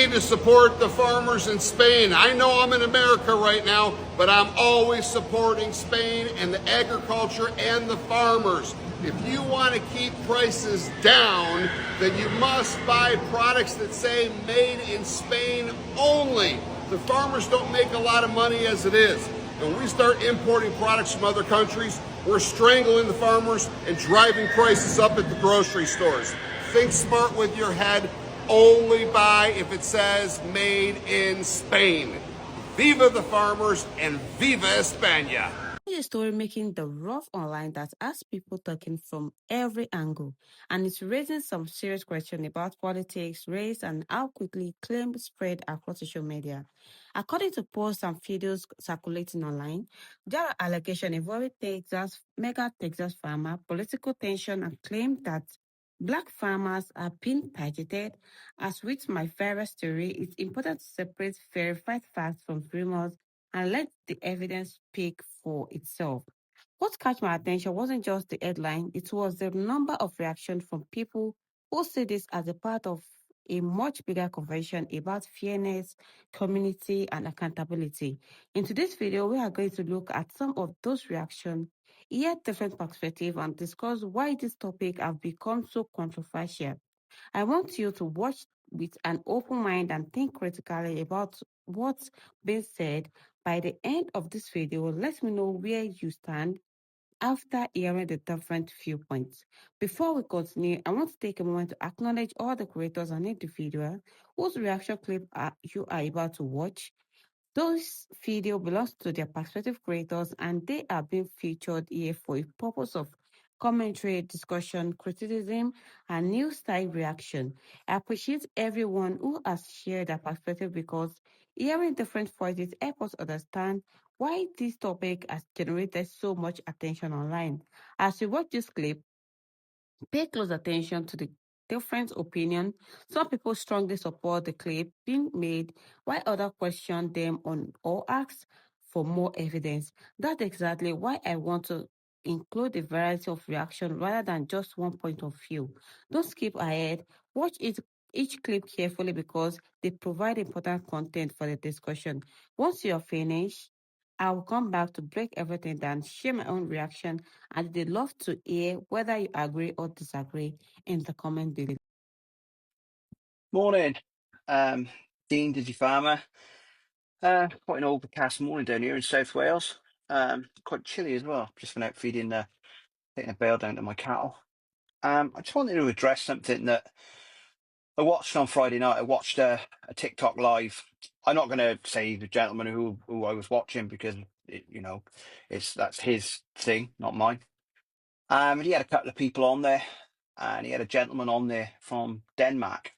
need to support the farmers in Spain. I know I'm in America right now, but I'm always supporting Spain and the agriculture and the farmers. If you want to keep prices down, then you must buy products that say made in Spain only. The farmers don't make a lot of money as it is. And when we start importing products from other countries, we're strangling the farmers and driving prices up at the grocery stores. Think smart with your head. Only buy if it says made in Spain. Viva the farmers and viva España. A story making the rough online that has people talking from every angle, and it's raising some serious questions about politics, race, and how quickly claims spread across social media. According to posts and videos circulating online, there are allegations involving mega Texas farmer, political tension, and claim that Black farmers are being targeted. As with my favorite story, it's important to separate verified facts from rumors and let the evidence speak for itself. What caught my attention wasn't just the headline, it was the number of reactions from people who see this as a part of a much bigger conversation about fairness, community, and accountability. In today's video, we are going to look at some of those reactions, hear different perspectives, and discuss why this topic has become so controversial. I want you to watch with an open mind and think critically about what's being said. By the end of this video, let me know where you stand after hearing the different viewpoints. Before we continue, I want to take a moment to acknowledge all the creators and individuals whose reaction clip you are about to watch. Those video belongs to their perspective creators and they are being featured here for a purpose of commentary, discussion, criticism, and new style reaction. I appreciate everyone who has shared their perspective because hearing different voices help us understand why this topic has generated so much attention online. As you watch this clip, pay close attention to the different opinion. Some people strongly support the claim being made, while others question them on or ask for more evidence. That's exactly why I want to include a variety of reaction rather than just one point of view. Don't skip ahead. Watch each clip carefully because they provide important content for the discussion. Once you're finished, I will come back to break everything down, share my own reaction, and they'd love to hear whether you agree or disagree in the comment below. Morning, Dean Digifarmer. Quite an overcast morning down here in South Wales. Quite chilly as well. Just been out feeding, taking a bale down to my cattle. I just wanted to address something that I watched on Friday night. I watched a TikTok live. I'm not going to say the gentleman who I was watching because that's his thing, not mine. He had a couple of people on there, and he had a gentleman on there from Denmark.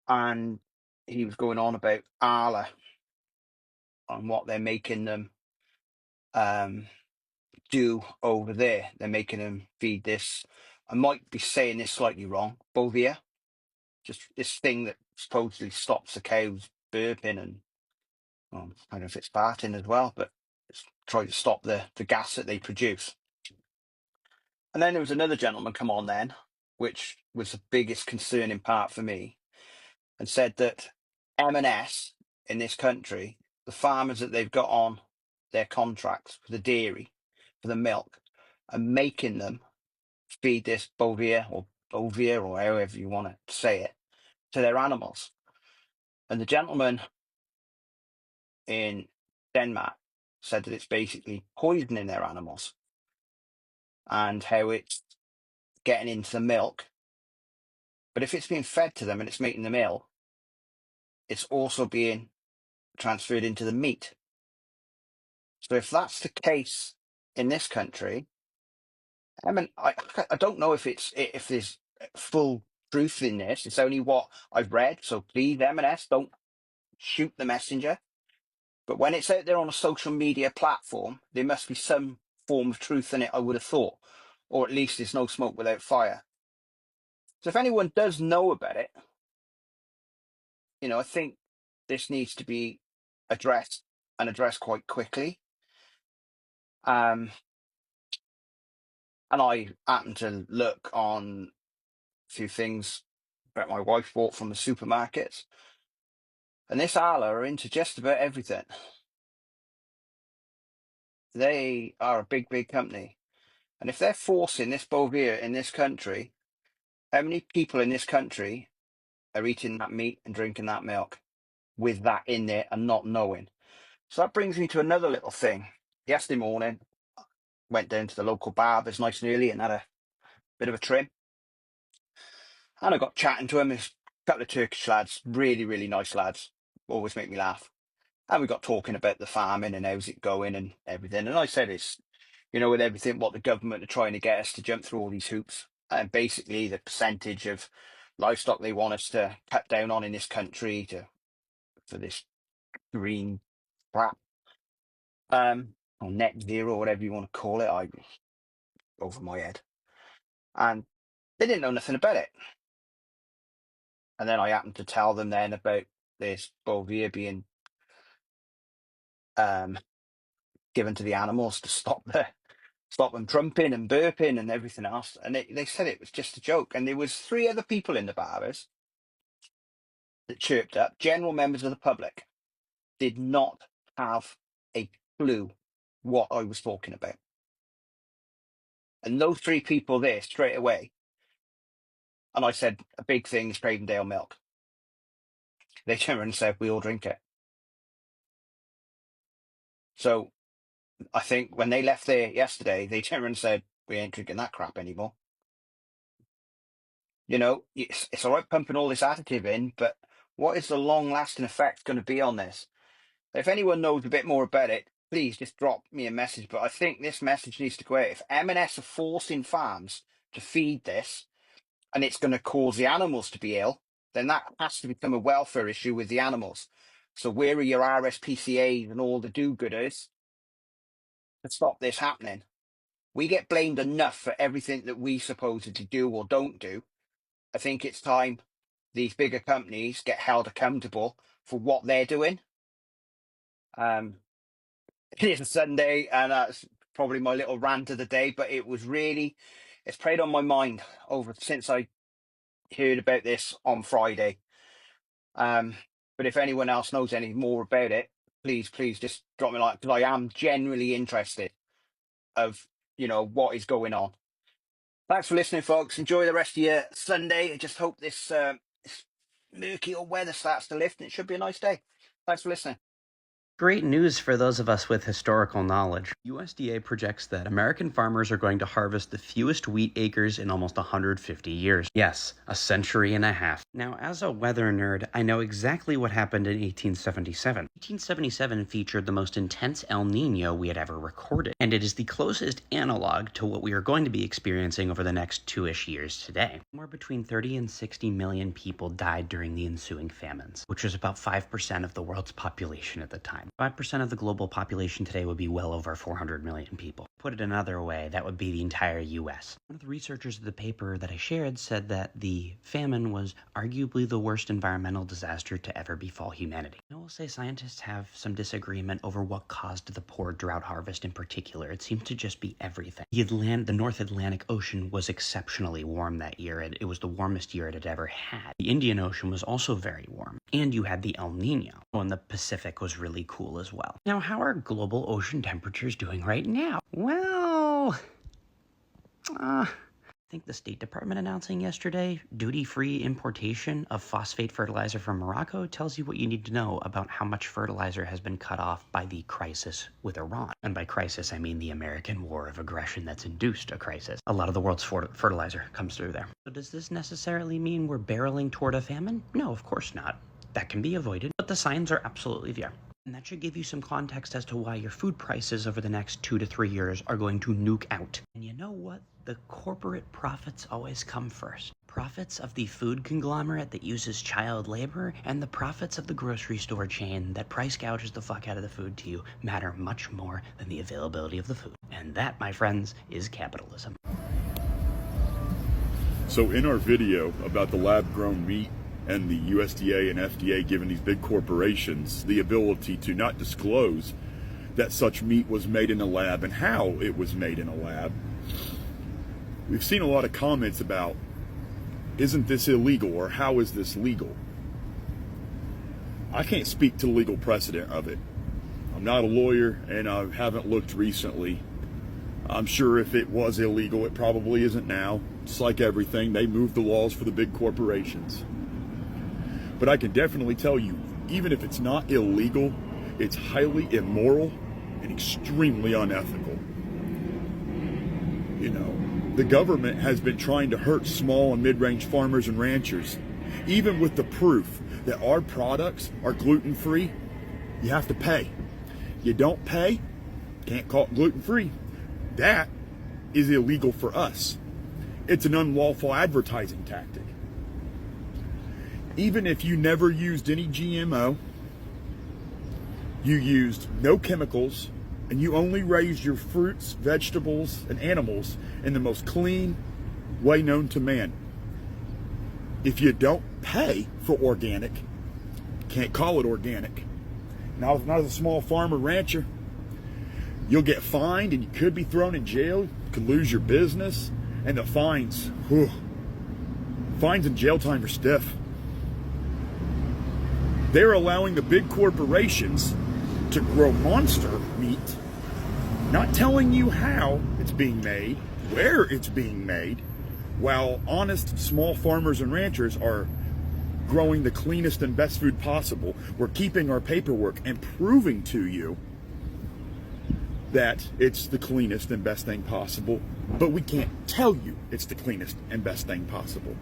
And he was going on about Arla and what they're making them do over there. They're making them feed this. I might be saying this slightly wrong. Bovia, just this thing that supposedly stops the cows burping and I don't know if it's farting as well, but it's trying to stop the gas that they produce. And then there was another gentleman come on then, which was the biggest concerning part for me, and said that M&S in this country, the farmers that they've got on their contracts for the dairy, for the milk, are making them feed this bovia or however you want to say it to their animals. And the gentleman in Denmark said that it's basically poisoning their animals and how it's getting into the milk. But if it's being fed to them and it's making them ill, it's also being transferred into the meat. So if that's the case in this country, I mean, I don't know if there's full truth in this. It's only what I've read. So please, M&S, don't shoot the messenger. But when it's out there on a social media platform, there must be some form of truth in it, I would have thought. Or at least there's no smoke without fire. So if anyone does know about it, I think this needs to be addressed and addressed quite quickly. And I happen to look on a few things that my wife bought from the supermarkets. And this Arla are into just about everything. They are a big, big company. And if they're forcing this Bovia in this country, how many people in this country are eating that meat and drinking that milk with that in there and not knowing? So that brings me to another little thing. Yesterday morning, went down to the local barber's nice and early and had a bit of a trim. And I got chatting to him. There's a couple of Turkish lads, really, really nice lads, always make me laugh. And we got talking about the farming and how's it going and everything. And I said, it's, you know, with everything, what the government are trying to get us to jump through all these hoops. And basically the percentage of livestock they want us to cut down on in this country for this green crap, or net zero, whatever you want to call it, over my head. And they didn't know nothing about it. And then I happened to tell them then about this Bovia being given to the animals to stop them trumping and burping and everything else. And they said it was just a joke. And there was 3 other people in the barbers that chirped up, general members of the public, did not have a clue what I was talking about. And those 3 people there straight away. And I said, a big thing is Cravendale milk. They turned around and said, we all drink it. So I think when they left there yesterday, they turned around and said, we ain't drinking that crap anymore. You know, it's all right pumping all this additive in, but what is the long-lasting effect going to be on this? If anyone knows a bit more about it, please just drop me a message. But I think this message needs to go out. If M&S are forcing farms to feed this, and it's going to cause the animals to be ill, then that has to become a welfare issue with the animals. So where are your RSPCAs and all the do-gooders to stop this happening? We get blamed enough for everything that we supposedly do or don't do. I think it's time these bigger companies get held accountable for what they're doing. It is a Sunday, and that's probably my little rant of the day, but it's preyed on my mind since I heard about this on Friday. But if anyone else knows any more about it, please just drop me a like, because I am genuinely interested of, what is going on. Thanks for listening, folks. Enjoy the rest of your Sunday. I just hope this murky old weather starts to lift, and it should be a nice day. Thanks for listening. Great news for those of us with historical knowledge. USDA projects that American farmers are going to harvest the fewest wheat acres in almost 150 years. Yes, a century and a half. Now, as a weather nerd, I know exactly what happened in 1877. 1877 featured the most intense El Nino we had ever recorded, and it is the closest analog to what we are going to be experiencing over the next 2-ish years today. Somewhere between 30 and 60 million people died during the ensuing famines, which was about 5% of the world's population at the time. 5% of the global population today would be well over 400 million people. Put it another way, that would be the entire US. One of the researchers of the paper that I shared said that the famine was arguably the worst environmental disaster to ever befall humanity. I will say scientists have some disagreement over what caused the poor drought harvest in particular. It seemed to just be everything. The North Atlantic Ocean was exceptionally warm that year. It was the warmest year it had ever had. The Indian Ocean was also very warm. And you had the El Nino. And the Pacific was really cool as well. Now, how are global ocean temperatures doing right now? Well, I think the State Department announcing yesterday duty-free importation of phosphate fertilizer from Morocco tells you what you need to know about how much fertilizer has been cut off by the crisis with Iran. And by crisis, I mean the American war of aggression that's induced a crisis. A lot of the world's fertilizer comes through there. So does this necessarily mean we're barreling toward a famine? No, of course not. That can be avoided, but the signs are absolutely there. And that should give you some context as to why your food prices over the next 2 to 3 years are going to nuke out. And you know what? The corporate profits always come first. Profits of the food conglomerate that uses child labor and the profits of the grocery store chain that price gouges the fuck out of the food to you matter much more than the availability of the food. And that, my friends, is capitalism. So in our video about the lab-grown meat and the USDA and FDA giving these big corporations the ability to not disclose that such meat was made in a lab and how it was made in a lab, we've seen a lot of comments about isn't this illegal, or how is this legal? I can't speak to the legal precedent of it. I'm not a lawyer, and I haven't looked recently. I'm sure if it was illegal, it probably isn't now. It's like everything, they move the laws for the big corporations. But I can definitely tell you, even if it's not illegal, it's highly immoral and extremely unethical. You know, the government has been trying to hurt small and mid-range farmers and ranchers. Even with the proof that our products are gluten-free, you have to pay. You don't pay, can't call it gluten-free. That is illegal for us. It's an unlawful advertising tactic. Even if you never used any GMO, you used no chemicals, and you only raised your fruits, vegetables, and animals in the most clean way known to man. If you don't pay for organic, can't call it organic. Not as a small farmer rancher, you'll get fined and you could be thrown in jail, you could lose your business, and the fines, fines and jail time are stiff. They're allowing the big corporations to grow monster meat, not telling you how it's being made, where it's being made, while honest small farmers and ranchers are growing the cleanest and best food possible. We're keeping our paperwork and proving to you that it's the cleanest and best thing possible, but we can't tell you it's the cleanest and best thing possible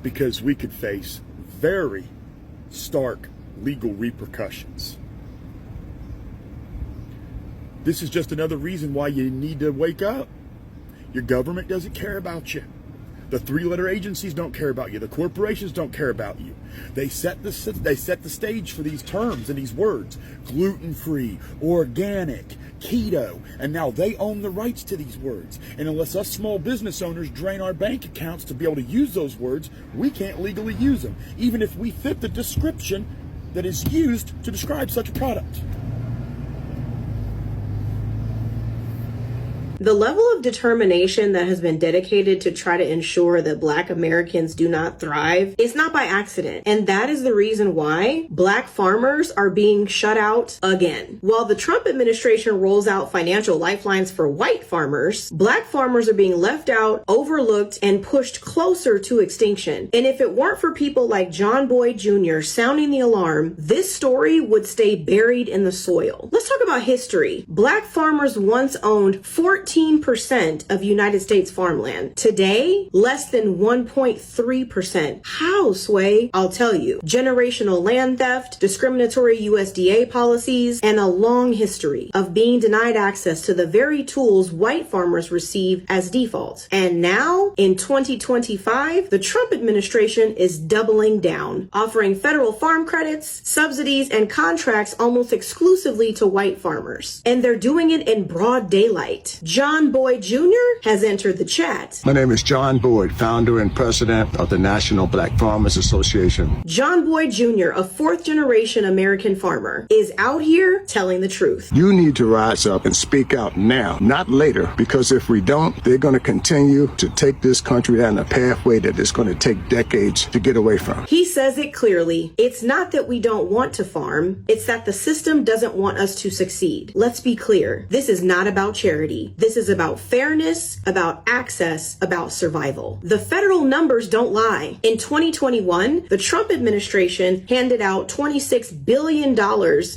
because we could face very stark legal repercussions. This is just another reason why you need to wake up. Your government doesn't care about you. The three-letter agencies don't care about you. The corporations don't care about you. They set the stage for these terms and these words: gluten-free, organic, keto, and now they own the rights to these words. And unless us small business owners drain our bank accounts to be able to use those words, we can't legally use them, even if we fit the description that is used to describe such a product. The level of determination that has been dedicated to try to ensure that Black Americans do not thrive is not by accident. And that is the reason why Black farmers are being shut out again. While the Trump administration rolls out financial lifelines for white farmers, Black farmers are being left out, overlooked, and pushed closer to extinction. And if it weren't for people like John Boyd Jr. sounding the alarm, this story would stay buried in the soil. Let's talk about history. Black farmers once owned 14% of United States farmland. Today, less than 1.3%. How, Sway? I'll tell you. Generational land theft, discriminatory USDA policies, and a long history of being denied access to the very tools white farmers receive as default. And now, in 2025, the Trump administration is doubling down, offering federal farm credits, subsidies, and contracts almost exclusively to white farmers. And they're doing it in broad daylight. John Boyd Jr. has entered the chat. My name is John Boyd, founder and president of the National Black Farmers Association. John Boyd Jr., a fourth-generation American farmer, is out here telling the truth. You need to rise up and speak out now, not later, because if we don't, they're going to continue to take this country down a pathway that is going to take decades to get away from. He says it clearly. It's not that we don't want to farm. It's that the system doesn't want us to succeed. Let's be clear. This is not about charity. This is about fairness, about access, about survival. The federal numbers don't lie. In 2021, the Trump administration handed out $26 billion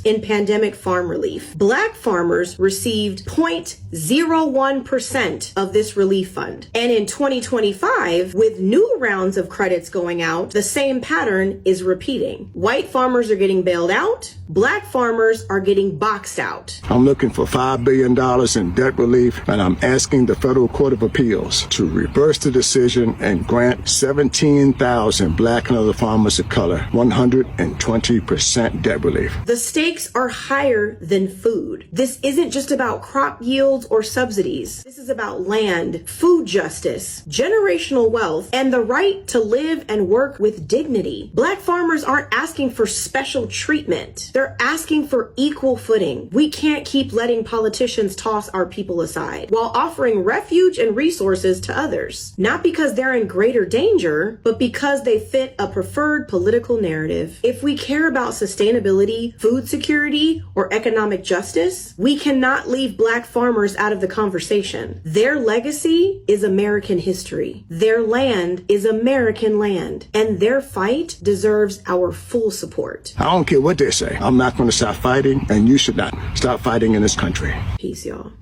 in pandemic farm relief. Black farmers received 0.01% of this relief fund. And in 2025, with new rounds of credits going out, the same pattern is repeating. White farmers are getting bailed out. Black farmers are getting boxed out. I'm looking for $5 billion in debt relief, and I'm asking the Federal Court of Appeals to reverse the decision and grant 17,000 Black and other farmers of color 120% debt relief. The stakes are higher than food. This isn't just about crop yields or subsidies. This is about land, food justice, generational wealth, and the right to live and work with dignity. Black farmers aren't asking for special treatment. They're asking for equal footing. We can't keep letting politicians toss our people aside. side while offering refuge and resources to others, not because they're in greater danger, but because they fit a preferred political narrative. If we care about sustainability, food security, or economic justice, we cannot leave Black farmers out of the conversation. Their legacy is American history. Their land is American land, and their fight deserves our full support. I don't care what they say. I'm not going to stop fighting, and you should not stop fighting in this country. Peace, y'all.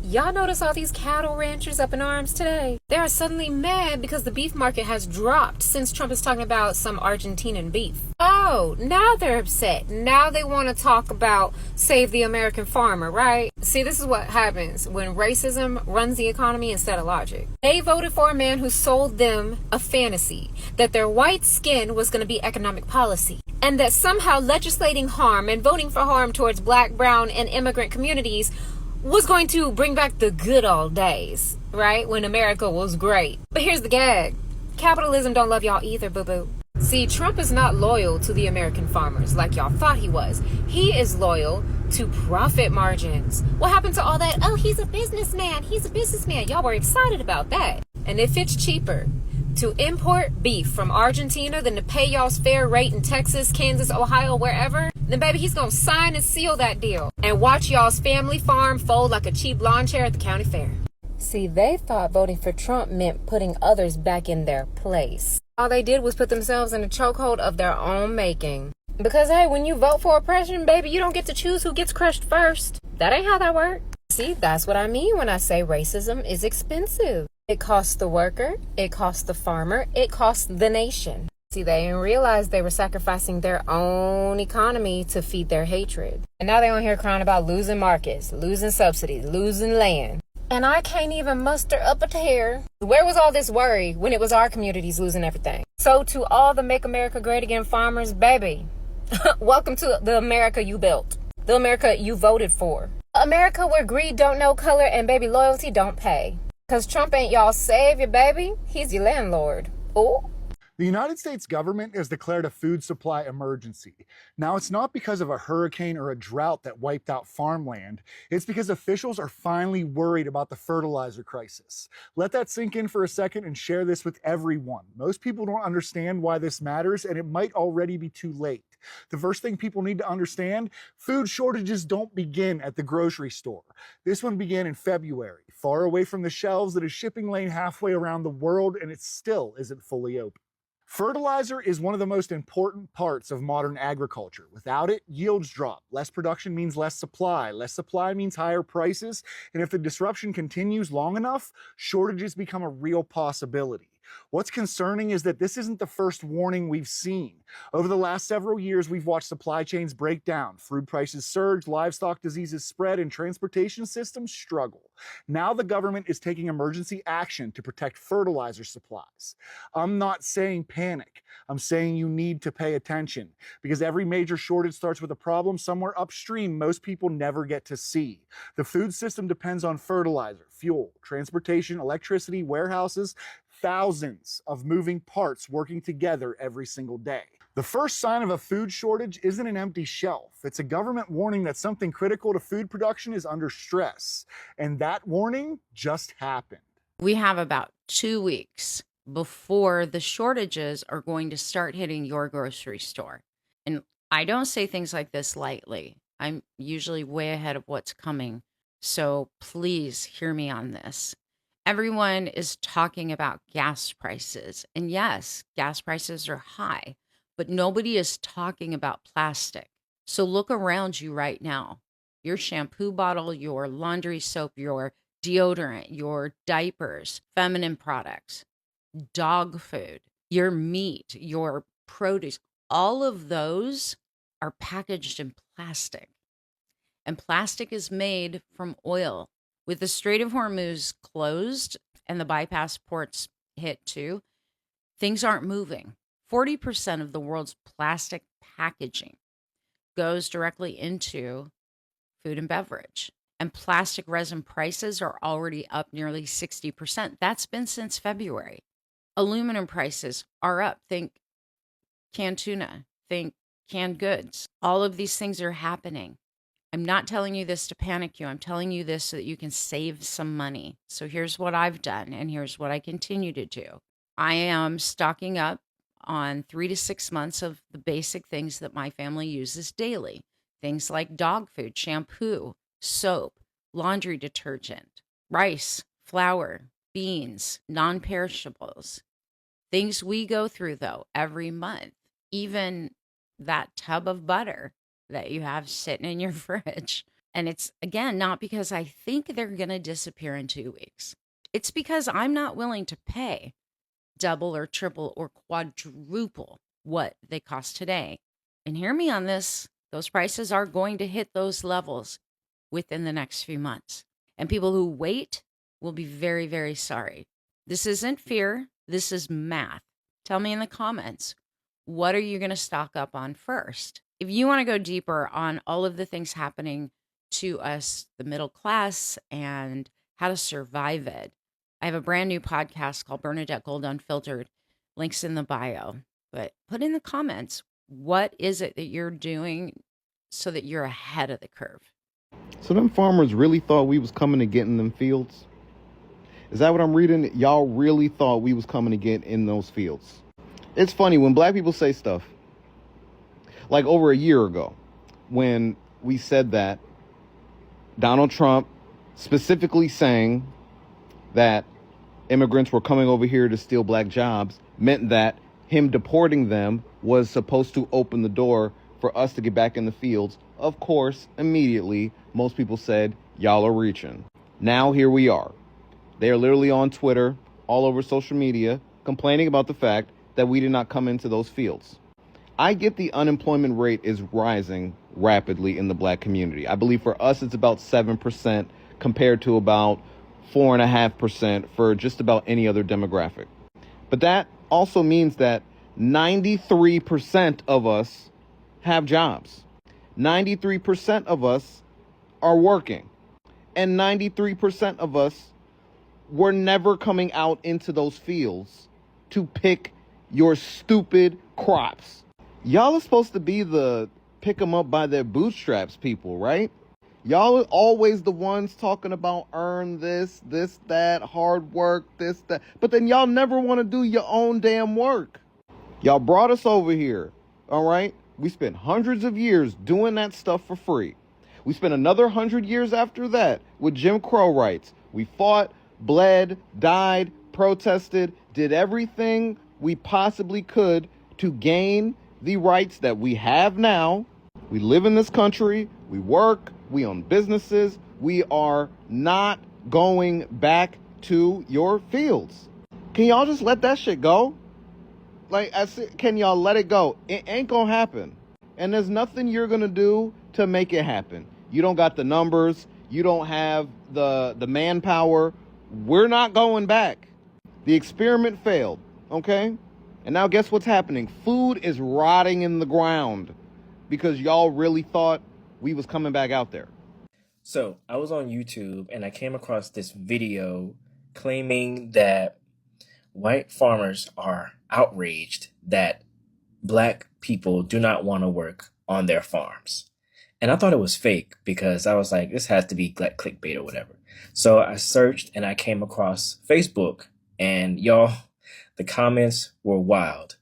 Y'all notice all these cattle ranchers up in arms today? They are suddenly mad because the beef market has dropped since Trump is talking about some Argentinian beef. Oh, now they're upset. Now they want to talk about save the American farmer, right? See, this is what happens when racism runs the economy instead of logic. They voted for a man who sold them a fantasy that their white skin was going to be economic policy, and that somehow legislating harm and voting for harm towards Black, brown, and immigrant communities was going to bring back the good old days, right? When America was great. But here's the gag. Capitalism don't love y'all either, boo-boo. See, Trump is not loyal to the American farmers like y'all thought he was. He is loyal to profit margins. What happened to all that? Oh, he's a businessman. He's a businessman. Y'all were excited about that. And if it's cheaper to import beef from Argentina than to pay y'all's fair rate in Texas, Kansas, Ohio, wherever, then baby, he's gonna sign and seal that deal and watch y'all's family farm fold like a cheap lawn chair at the county fair. See, they thought voting for Trump meant putting others back in their place. All they did was put themselves in a chokehold of their own making. Because hey, when you vote for oppression, baby, you don't get to choose who gets crushed first. That ain't how that works. See, that's what I mean when I say racism is expensive. It costs the worker, it costs the farmer, it costs the nation. See, they didn't realize they were sacrificing their own economy to feed their hatred. And now they're on here crying about losing markets, losing subsidies, losing land. And I can't even muster up a tear. Where was all this worry when it was our communities losing everything? So to all the Make America Great Again farmers, baby, welcome to the America you built, the America you voted for. America where greed don't know color and baby loyalty don't pay. Because Trump ain't y'all savior, baby. He's your landlord. Oh. The United States government has declared a food supply emergency. Now, it's not because of a hurricane or a drought that wiped out farmland. It's because officials are finally worried about the fertilizer crisis. Let that sink in for a second and share this with everyone. Most people don't understand why this matters, and it might already be too late. The first thing people need to understand, food shortages don't begin at the grocery store. This one began in February, far away from the shelves at a shipping lane halfway around the world, and it still isn't fully open. Fertilizer is one of the most important parts of modern agriculture. Without it, yields drop. Less production means less supply. Less supply means higher prices. And if the disruption continues long enough, shortages become a real possibility. What's concerning is that this isn't the first warning we've seen. Over the last several years, we've watched supply chains break down, food prices surge, livestock diseases spread, and transportation systems struggle. Now the government is taking emergency action to protect fertilizer supplies. I'm not saying panic. I'm saying you need to pay attention, because every major shortage starts with a problem somewhere upstream most people never get to see. The food system depends on fertilizer, fuel, transportation, electricity, warehouses, thousands of moving parts working together every single day. The first sign of a food shortage isn't an empty shelf. It's a government warning that something critical to food production is under stress. And that warning just happened. We have about 2 weeks before the shortages are going to start hitting your grocery store. And I don't say things like this lightly. I'm usually way ahead of what's coming. So please hear me on this. Everyone is talking about gas prices. And yes, gas prices are high, but nobody is talking about plastic. So look around you right now. Your shampoo bottle, your laundry soap, your deodorant, your diapers, feminine products, dog food, your meat, your produce, all of those are packaged in plastic. And plastic is made from oil. With the Strait of Hormuz closed and the bypass ports hit too, things aren't moving. 40% of the world's plastic packaging goes directly into food and beverage. And plastic resin prices are already up nearly 60%. That's been since February. Aluminum prices are up. Think canned tuna, think canned goods. All of these things are happening. I'm not telling you this to panic you. I'm telling you this so that you can save some money. So here's what I've done, and here's what I continue to do. I am stocking up on 3 to 6 months of the basic things that my family uses daily. Things like dog food, shampoo, soap, laundry detergent, rice, flour, beans, non-perishables. Things we go through, though, every month. Even that tub of butter that you have sitting in your fridge. And it's, again, not because I think they're going to disappear in 2 weeks. It's because I'm not willing to pay double or triple or quadruple what they cost today. And hear me on this, those prices are going to hit those levels within the next few months. And people who wait will be very, very sorry. This isn't fear. This is math. Tell me in the comments, what are you going to stock up on first? If you want to go deeper on all of the things happening to us, the middle class, and how to survive it, I have a brand new podcast called Bernadette Gold Unfiltered. Links in the bio. But put in the comments, what is it that you're doing so that you're ahead of the curve? So them farmers really thought we was coming to get in them fields? Is that what I'm reading? Y'all really thought we was coming to get in those fields? It's funny when black people say stuff like over a year ago when we said that Donald Trump specifically saying that immigrants were coming over here to steal black jobs meant that him deporting them was supposed to open the door for us to get back in the fields. Of course, immediately, most people said, y'all are reaching. Now here we are. They are literally on Twitter, all over social media, complaining about the fact that we did not come into those fields. I get the unemployment rate is rising rapidly in the black community. I believe for us, it's about 7% compared to about 4.5% for just about any other demographic. But that also means that 93% of us have jobs. 93% of us are working. And 93% of us were never coming out into those fields to pick your stupid crops. Y'all are supposed to be the pick them up by their bootstraps people, right? Y'all are always the ones talking about earn this, that, hard work, this, that. But then y'all never want to do your own damn work. Y'all brought us over here, all right? We spent hundreds of years doing that stuff for free. We spent another 100 years after that with Jim Crow rights. We fought, bled, died, protested, did everything we possibly could to gain the rights that we have now. We live in this country, we work, we own businesses. We are not going back to your fields. Can y'all just let that shit go? Like, can y'all let it go? It ain't gonna happen. And there's nothing you're gonna do to make it happen. You don't got the numbers. You don't have the manpower. We're not going back. The experiment failed, okay? And now guess what's happening? Food is rotting in the ground because y'all really thought we was coming back out there. So I was on YouTube and I came across this video claiming that white farmers are outraged that black people do not want to work on their farms. And I thought it was fake because I was like, this has to be like clickbait or whatever. So I searched and I came across Facebook, and y'all, the comments were wild.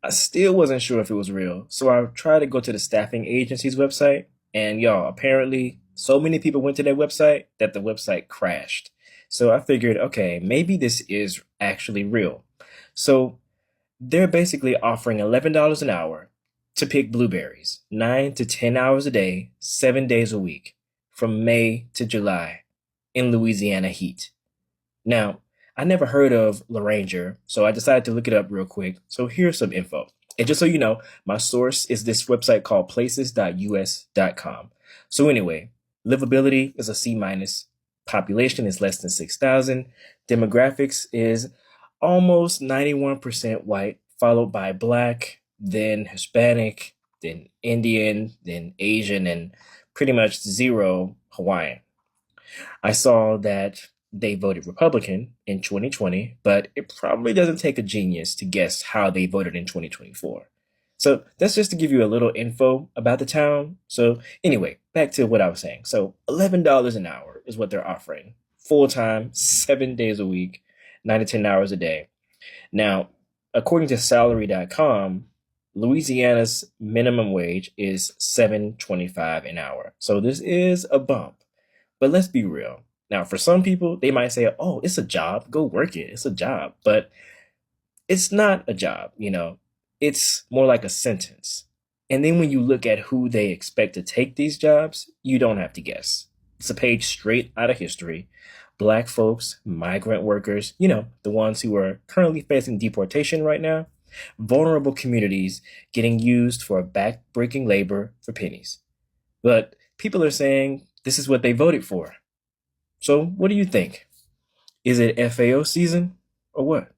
I still wasn't sure if it was real. So I tried to go to the staffing agency's website, and y'all, apparently so many people went to their website that the website crashed. So I figured, okay, maybe this is actually real. So they're basically offering $11 an hour to pick blueberries, 9 to 10 hours a day, 7 days a week, from May to July in Louisiana heat. Now, I never heard of Laranger, so I decided to look it up real quick. So here's some info. And just so you know, my source is this website called places.us.com. So anyway, livability is a C-. Population is less than 6,000. Demographics is almost 91% white, followed by Black, then Hispanic, then Indian, then Asian, and pretty much 0 Hawaiian. I saw that they voted Republican in 2020, but it probably doesn't take a genius to guess how they voted in 2024. So that's just to give you a little info about the town. So anyway, back to what I was saying. So $11 an hour is what they're offering. Full time, 7 days a week, 9 to 10 hours a day. Now, according to salary.com, Louisiana's minimum wage is $7.25 an hour. So this is a bump. But let's be real. Now, for some people, they might say, oh, it's a job. Go work it. It's a job. But it's not a job, It's more like a sentence. And then when you look at who they expect to take these jobs, you don't have to guess. It's a page straight out of history. Black folks, migrant workers, the ones who are currently facing deportation right now, vulnerable communities getting used for back-breaking labor for pennies. But people are saying this is what they voted for. So what do you think? Is it FAO season or what?